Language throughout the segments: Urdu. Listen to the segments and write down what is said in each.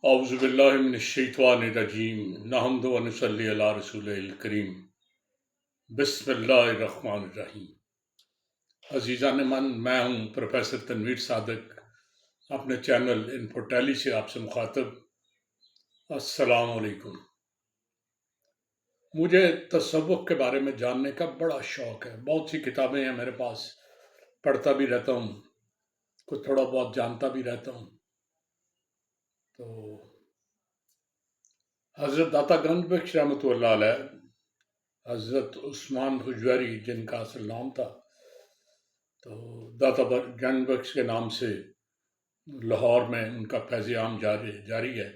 اعوذ باللہ من الشیطان الرجیم نحمد و نصلی علی رسول الکریم بسم اللہ الرحمن الرحیم۔ عزیزان من، میں ہوں پروفیسر تنویر صادق، اپنے چینل انفو ٹیلی سے آپ سے مخاطب۔ السلام علیکم۔ مجھے تصوف کے بارے میں جاننے کا بڑا شوق ہے، بہت سی کتابیں ہیں میرے پاس، پڑھتا بھی رہتا ہوں، کچھ تھوڑا بہت جانتا بھی رہتا ہوں۔ تو حضرت داتا گنج بخش رحمۃ اللہ علیہ، حضرت عثمان حجویری جن کا اصل نام تھا، تو داتا گنج بخش کے نام سے لاہور میں ان کا فیض عام جاری ہے۔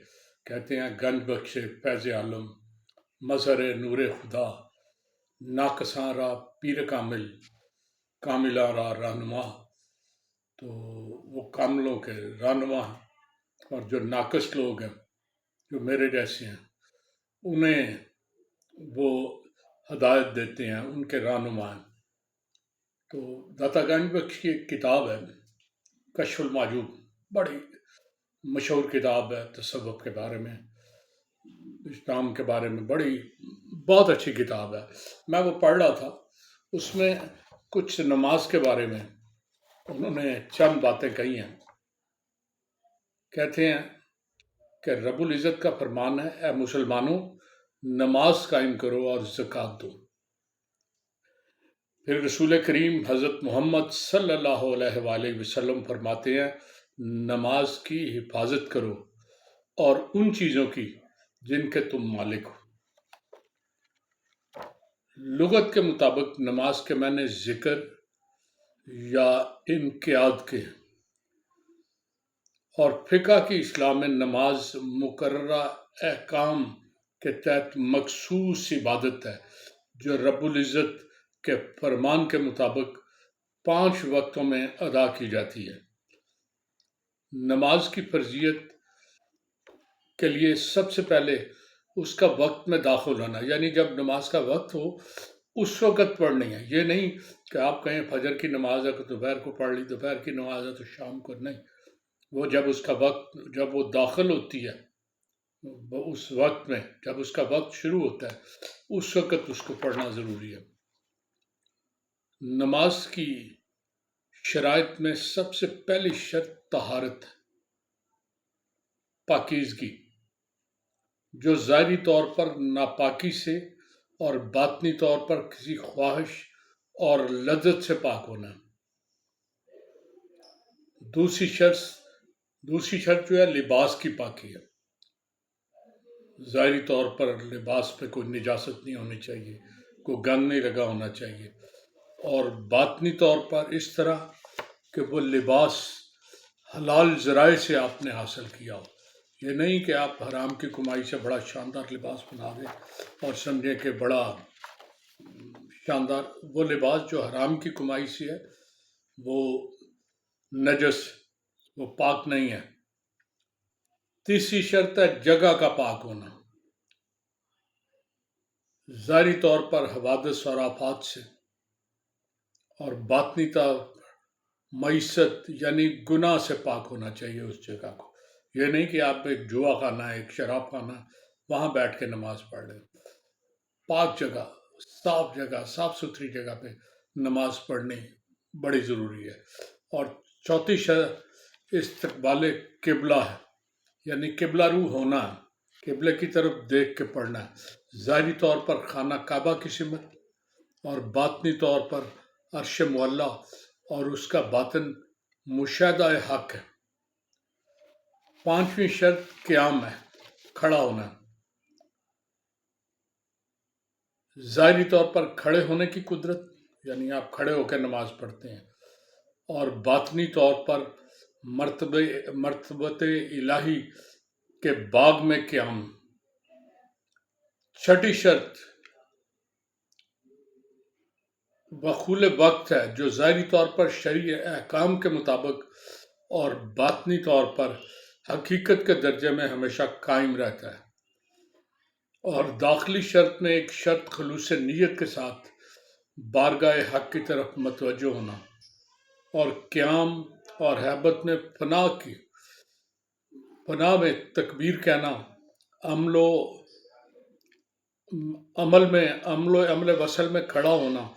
کہتے ہیں گنج بخش فیض عالم، مظہر نور خدا، ناقصاں را پیر کامل، کاملاں را رہنما۔ تو وہ کاملوں کے رہنما ہیں، اور جو ناقص لوگ ہیں، جو میرے جیسے ہیں، انہیں وہ ہدایت دیتے ہیں، ان کے رہنما ہیں۔ تو داتا گنج بخش کی ایک کتاب ہے کشف المعجوب، بڑی مشہور کتاب ہے تصوف کے بارے میں، اسلام کے بارے میں، بہت اچھی کتاب ہے۔ میں وہ پڑھ رہا تھا، اس میں کچھ نماز کے بارے میں انہوں نے چند باتیں کہی ہیں۔ کہتے ہیں کہ رب العزت کا فرمان ہے، اے مسلمانوں، نماز قائم کرو اور زکوٰۃ دو۔ پھر رسول کریم حضرت محمد صلی اللہ علیہ وآلہ وسلم فرماتے ہیں، نماز کی حفاظت کرو اور ان چیزوں کی جن کے تم مالک ہو۔ لغت کے مطابق نماز کے معنی ذکر یا انقیاد کے، اور فقہ کی اصطلاح میں نماز مقررہ احکام کے تحت مخصوص عبادت ہے جو رب العزت کے فرمان کے مطابق 5 وقتوں میں ادا کی جاتی ہے۔ نماز کی فرضیت کے لیے سب سے پہلے اس کا وقت میں داخل ہونا، یعنی جب نماز کا وقت ہو اس وقت پڑھنی ہے۔ یہ نہیں کہ آپ کہیں فجر کی نماز ہے تو دوپہر کو پڑھ لی، دوپہر کی نماز ہے تو شام کو نہیں۔ وہ جب اس کا وقت، جب وہ داخل ہوتی ہے اس وقت میں، جب اس کا وقت شروع ہوتا ہے اس وقت اس کو پڑھنا ضروری ہے۔ نماز کی شرائط میں سب سے پہلی شرط طہارت، پاکیزگی، جو ظاہری طور پر ناپاکی سے اور باطنی طور پر کسی خواہش اور لذت سے پاک ہونا۔ دوسری شرط جو ہے لباس کی پاکی ہے۔ ظاہری طور پر لباس پہ کوئی نجاست نہیں ہونی چاہیے، کوئی گند نہیں لگا ہونا چاہیے، اور باطنی طور پر اس طرح کہ وہ لباس حلال ذرائع سے آپ نے حاصل کیا ہو۔ یہ نہیں کہ آپ حرام کی کمائی سے بڑا شاندار لباس بنا دیں اور سمجھیں کہ بڑا شاندار، وہ لباس جو حرام کی کمائی سے ہے وہ نجس، وہ پاک نہیں ہے۔ تیسری شرط ہے جگہ کا پاک ہونا، ظاہری طور پر حوادث اور آفات سے، اور باطنی طور پر معیشت یعنی گناہ سے پاک ہونا چاہیے اس جگہ کو۔ یہ نہیں کہ آپ ایک جوا خانہ ہے، ایک شراب خانہ ہے، وہاں بیٹھ کے نماز پڑھ لیں۔ پاک جگہ، صاف ستھری جگہ پہ نماز پڑھنی بڑی ضروری ہے۔ اور چوتھی شرط استقبال قبلہ ہے، یعنی قبلہ رو ہونا ہے، قبلے کی طرف دیکھ کے پڑھنا ہے۔ ظاہری طور پر خانہ کعبہ کی سمت، اور باطنی طور پر عرش معلیٰ اور اس کا باطن مشاہدہ حق ہے۔ 5ویں شرط قیام ہے، کھڑا ہونا ہے۔ ظاہری طور پر کھڑے ہونے کی قدرت، یعنی آپ کھڑے ہو کے نماز پڑھتے ہیں، اور باطنی طور پر مرتبت الہی کے باغ میں قیام۔ 6ٹھی شرط بخول وقت ہے، جو ظاہری طور پر شرعی احکام کے مطابق اور باطنی طور پر حقیقت کے درجے میں ہمیشہ قائم رہتا ہے۔ اور داخلی شرط میں ایک شرط خلوص نیت کے ساتھ بارگاہ حق کی طرف متوجہ ہونا، اور قیام اور ہیبت میں فنا کی پناہ میں تکبیر کہنا، عمل و عمل وصل میں کھڑا ہونا،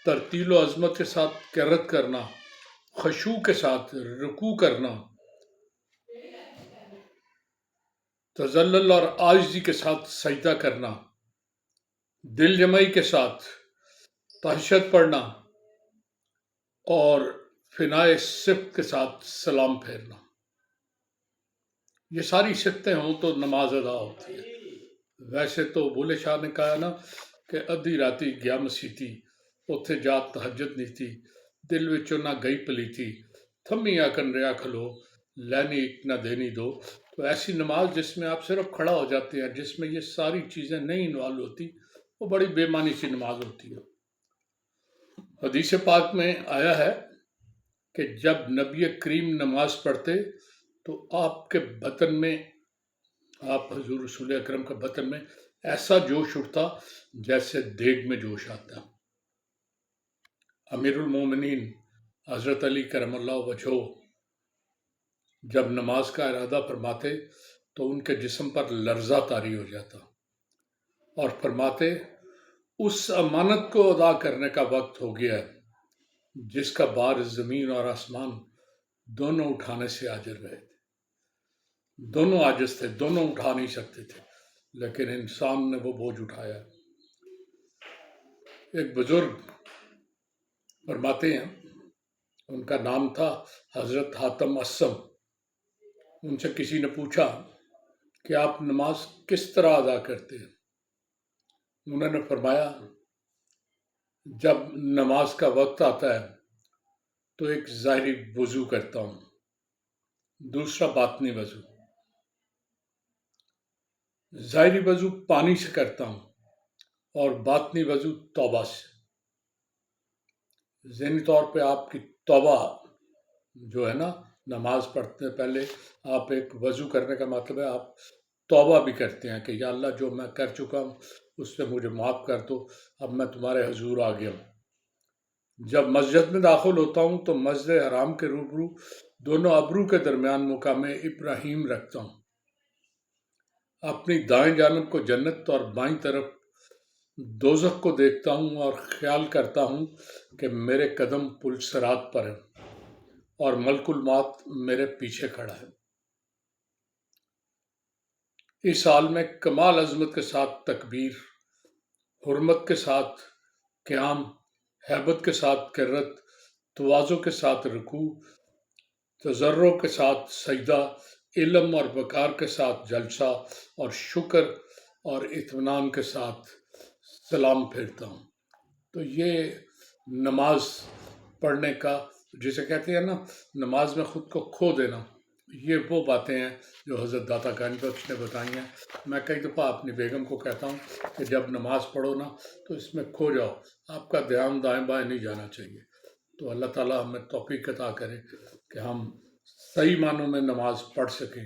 ترتیل و عظمت کے ساتھ قرت کرنا، خشوع کے ساتھ رکوع کرنا، تذلل اور عاجزی کے ساتھ سجدہ کرنا، دل جمعی کے ساتھ تہجد پڑھنا، اور فنائے صفت کے ساتھ سلام پھیرنا. یہ ساری صفتیں ہوں تو نماز ادا ہوتی ہے. ویسے تو بولے شاہ نے کہا نا کہ ادھی راتی گیا مسیتی، اتھے جا تہجد نہیں تھی، دل وچوں نہ گئی پلیتی، تھمی آکن ریا کھلو، لینی ایک نہ دینی دو. تو ایسی نماز جس میں آپ صرف کھڑا ہو جاتے ہیں، جس میں یہ ساری چیزیں نہیں انوالو ہوتی، وہ بڑی بے معنی سی نماز ہوتی ہے. حدیث پاک میں آیا ہے کہ جب نبی کریم نماز پڑھتے تو آپ کے بطن میں، آپ حضور رسول اکرم کے بطن میں ایسا جوش اٹھتا جیسے دیگ میں جوش آتا. امیر المومنین حضرت علی کرم اللہ وجہہ جب نماز کا ارادہ فرماتے تو ان کے جسم پر لرزہ طاری ہو جاتا اور فرماتے اس امانت کو ادا کرنے کا وقت ہو گیا ہے جس کا بار زمین اور آسمان دونوں اٹھانے سے عاجز رہے تھے. دونوں عاجز تھے، دونوں اٹھا نہیں سکتے تھے، لیکن انسان نے وہ بوجھ اٹھایا. ایک بزرگ فرماتے ہیں، ان کا نام تھا حضرت حاتم اسم. ان سے کسی نے پوچھا کہ آپ نماز کس طرح ادا کرتے ہیں؟ انہوں نے فرمایا، جب نماز کا وقت آتا ہے تو ایک ظاہری وضو کرتا ہوں، دوسرا باطنی وضو. ظاہری وضو پانی سے کرتا ہوں اور باطنی وضو توبہ سے. ذہنی طور پہ آپ کی توبہ جو ہے نا، نماز پڑھتے پہلے آپ ایک وضو کرنے کا مطلب ہے آپ توبہ بھی کرتے ہیں کہ یا اللہ جو میں کر چکا ہوں اس سے مجھے معاف کر دو، اب میں تمہارے حضور آ گیا ہوں. جب مسجد میں داخل ہوتا ہوں تو مسجد حرام کے روبرو دونوں ابرو کے درمیان مقام ابراہیم رکھتا ہوں. اپنی دائیں جانب کو جنت اور بائیں طرف دوزخ کو دیکھتا ہوں اور خیال کرتا ہوں کہ میرے قدم پل صراط پر ہیں اور ملک الموت میرے پیچھے کھڑا ہے. اس حال میں کمال عظمت کے ساتھ تکبیر، حرمت کے ساتھ قیام، ہیبت کے ساتھ قرت، تواضع کے ساتھ رکوع، تضرع کے ساتھ سجدہ، علم اور وقار کے ساتھ جلسہ، اور شکر اور اطمینان کے ساتھ سلام پھیرتا ہوں. تو یہ نماز پڑھنے کا، جسے کہتے ہیں نا نماز میں خود کو کھو دینا، یہ وہ باتیں ہیں جو حضرت داتا گنج بخش نے بتائی ہیں. میں کئی دفعہ اپنی بیگم کو کہتا ہوں کہ جب نماز پڑھو نا تو اس میں کھو جاؤ، آپ کا دھیان دائیں بائیں نہیں جانا چاہیے. تو اللہ تعالیٰ ہمیں توفیق عطا کرے کہ ہم صحیح معنوں میں نماز پڑھ سکیں.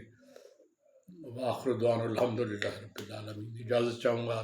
وآخر دعوانا الحمدللہ رب العالمین. اجازت چاہوں گا.